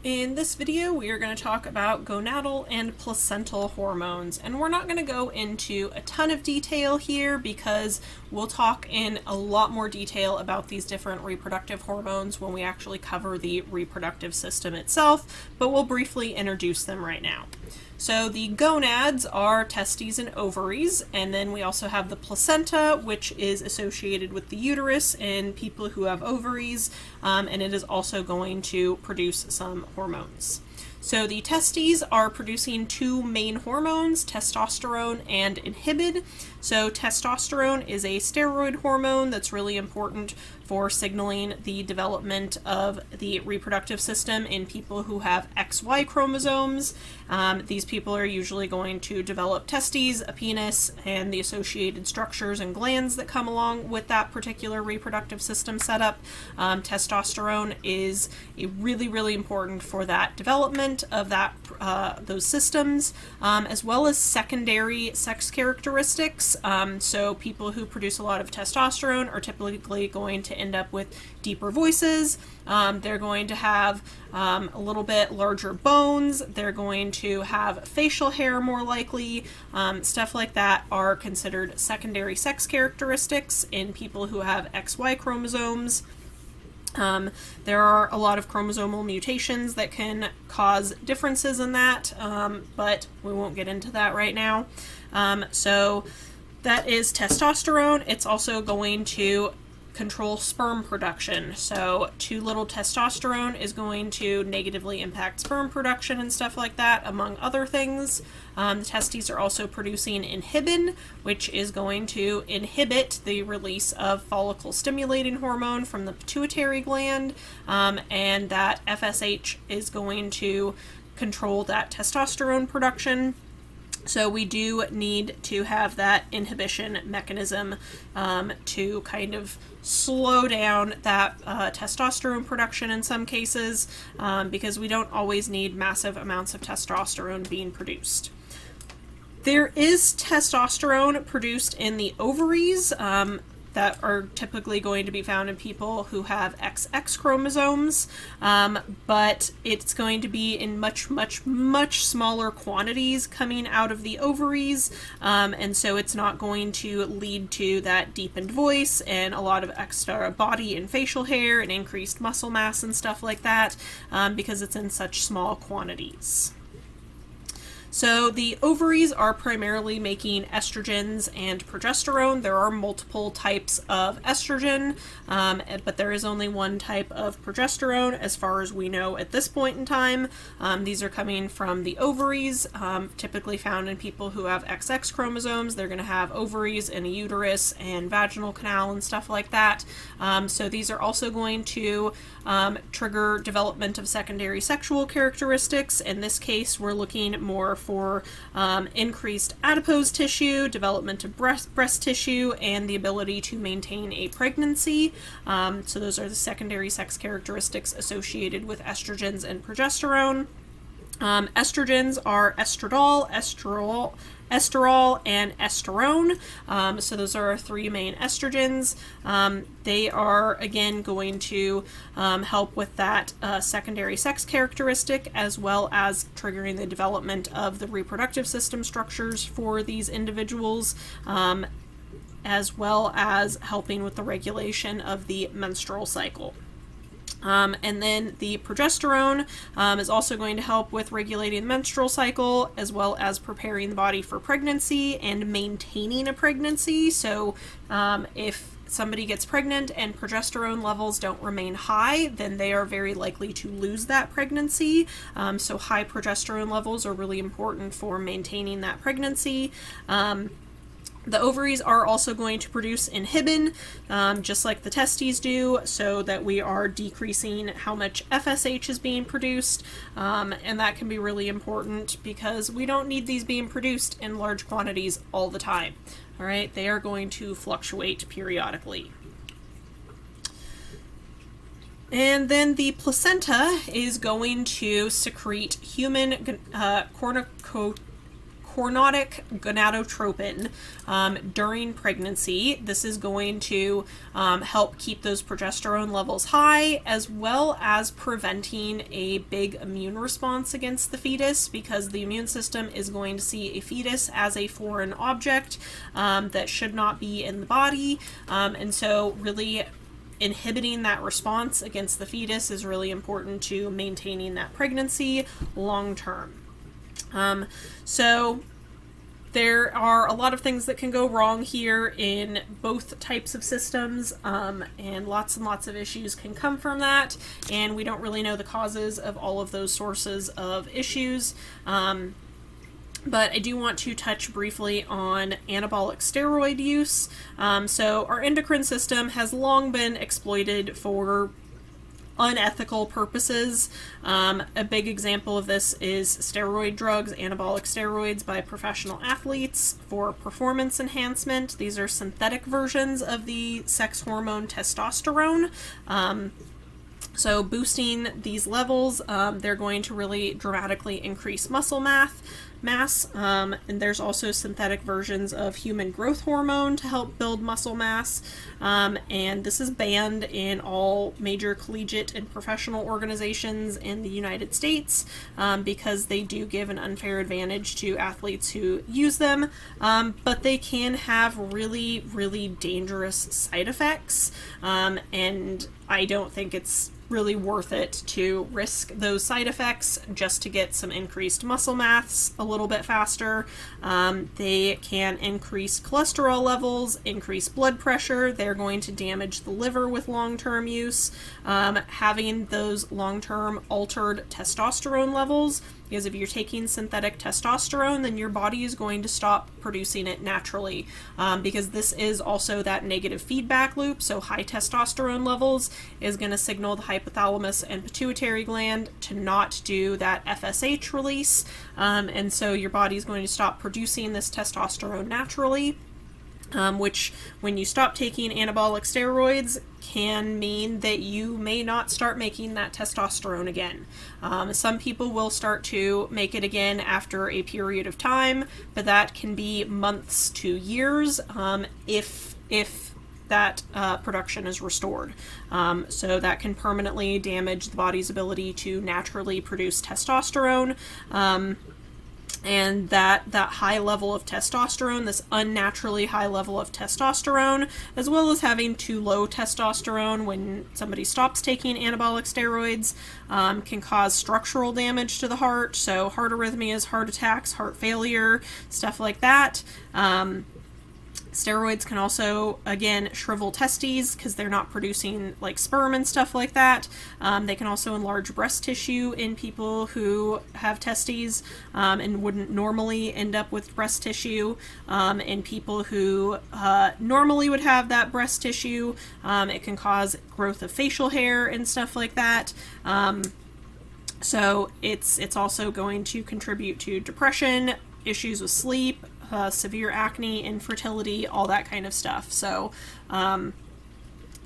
In this video, we are going to talk about gonadal and placental hormones, and we're not going to go into a ton of detail here because we'll talk in a lot more detail about these different reproductive hormones when we actually cover the reproductive system itself, but we'll briefly introduce them right now. So the gonads are testes and ovaries, and then we also have the placenta, which is associated with the uterus in people who have ovaries, and it is also going to produce some hormones. So the testes are producing two main hormones, testosterone and inhibin. So testosterone is a steroid hormone that's really important for signaling the development of the reproductive system in people who have XY chromosomes. These people are usually going to develop testes, a penis, and the associated structures and glands that come along with that particular reproductive system setup. Testosterone is really important for that development of those systems, as well as secondary sex characteristics. So people who produce a lot of testosterone are typically going to end up with deeper voices. They're going to have a little bit larger bones. They're going to have facial hair more likely. Stuff like that are considered secondary sex characteristics in people who have XY chromosomes. There are a lot of chromosomal mutations that can cause differences in that, but we won't get into that right now. So that is testosterone. It's also going to control sperm production. So too little testosterone is going to negatively impact sperm production and stuff like that, among other things. The testes are also producing inhibin, which is going to inhibit the release of follicle stimulating hormone from the pituitary gland, and that FSH is going to control that testosterone production. So we do need to have that inhibition mechanism to kind of slow down that testosterone production in some cases, because we don't always need massive amounts of testosterone being produced. There is testosterone produced in the ovaries that are typically going to be found in people who have XX chromosomes, but it's going to be in much smaller quantities coming out of the ovaries, and so it's not going to lead to that deepened voice and a lot of extra body and facial hair and increased muscle mass and stuff like that, because it's in such small quantities. So the ovaries are primarily making estrogens and progesterone. There are multiple types of estrogen, but there is only one type of progesterone as far as we know at this point in time. These are coming from the ovaries, typically found in people who have XX chromosomes. They're going to have ovaries and a uterus and vaginal canal and stuff like that. So these are also going to trigger development of secondary sexual characteristics. In this case, we're looking more for increased adipose tissue, development of breast tissue, and the ability to maintain a pregnancy. So those are the secondary sex characteristics associated with estrogens and progesterone. Estrogens are estradiol, esterol, and esterone. So those are our three main estrogens. They are, again, going to help with that secondary sex characteristic, as well as triggering the development of the reproductive system structures for these individuals, as well as helping with the regulation of the menstrual cycle. And then the progesterone is also going to help with regulating the menstrual cycle, as well as preparing the body for pregnancy and maintaining a pregnancy. So if somebody gets pregnant and progesterone levels don't remain high, then they are very likely to lose that pregnancy. So high progesterone levels are really important for maintaining that pregnancy. The ovaries are also going to produce inhibin, just like the testes do, so that we are decreasing how much FSH is being produced, and that can be really important because we don't need these being produced in large quantities all the time. All right, they are going to fluctuate periodically. And then the placenta is going to secrete human chronotic gonadotropin during pregnancy. This is going to help keep those progesterone levels high, as well as preventing a big immune response against the fetus, because the immune system is going to see a fetus as a foreign object that should not be in the body, and so really inhibiting that response against the fetus is really important to maintaining that pregnancy long term. So there are a lot of things that can go wrong here in both types of systems, and lots of issues can come from that, and we don't really know the causes of all of those sources of issues. But I do want to touch briefly on anabolic steroid use. So our endocrine system has long been exploited for unethical purposes. A big example of this is steroid drugs, anabolic steroids by professional athletes for performance enhancement. These are synthetic versions of the sex hormone testosterone. So boosting these levels, they're going to really dramatically increase muscle mass. And there's also synthetic versions of human growth hormone to help build muscle mass. And this is banned in all major collegiate and professional organizations in the United States because they do give an unfair advantage to athletes who use them. But they can have really, really dangerous side effects. And I don't think it's really worth it to risk those side effects just to get some increased muscle mass a little bit faster. They can increase cholesterol levels, increase blood pressure. They're going to damage the liver with long-term use. Having those long-term altered testosterone levels, because if you're taking synthetic testosterone, then your body is going to stop producing it naturally, because this is also that negative feedback loop. So high testosterone levels is going to signal the hypothalamus and pituitary gland to not do that FSH release, and so your body is going to stop producing this testosterone naturally. Which, when you stop taking anabolic steroids, can mean that you may not start making that testosterone again. Some people will start to make it again after a period of time, but that can be months to years if that production is restored. So that can permanently damage the body's ability to naturally produce testosterone. And that high level of testosterone, this unnaturally high level of testosterone, as well as having too low testosterone when somebody stops taking anabolic steroids, can cause structural damage to the heart. So heart arrhythmias, heart attacks, heart failure, stuff like that. Steroids can also, again, shrivel testes because they're not producing like sperm and stuff like that. They can also enlarge breast tissue in people who have testes and wouldn't normally end up with breast tissue. In people who normally would have that breast tissue, it can cause growth of facial hair and stuff like that. So it's also going to contribute to depression, issues with sleep, severe acne, infertility, all that kind of stuff. So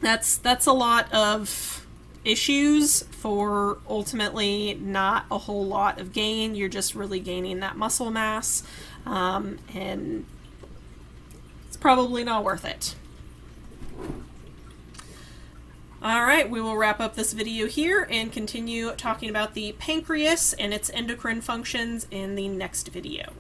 that's a lot of issues for ultimately not a whole lot of gain. You're just really gaining that muscle mass, and it's probably not worth it. Alright, we will wrap up this video here and continue talking about the pancreas and its endocrine functions in the next video.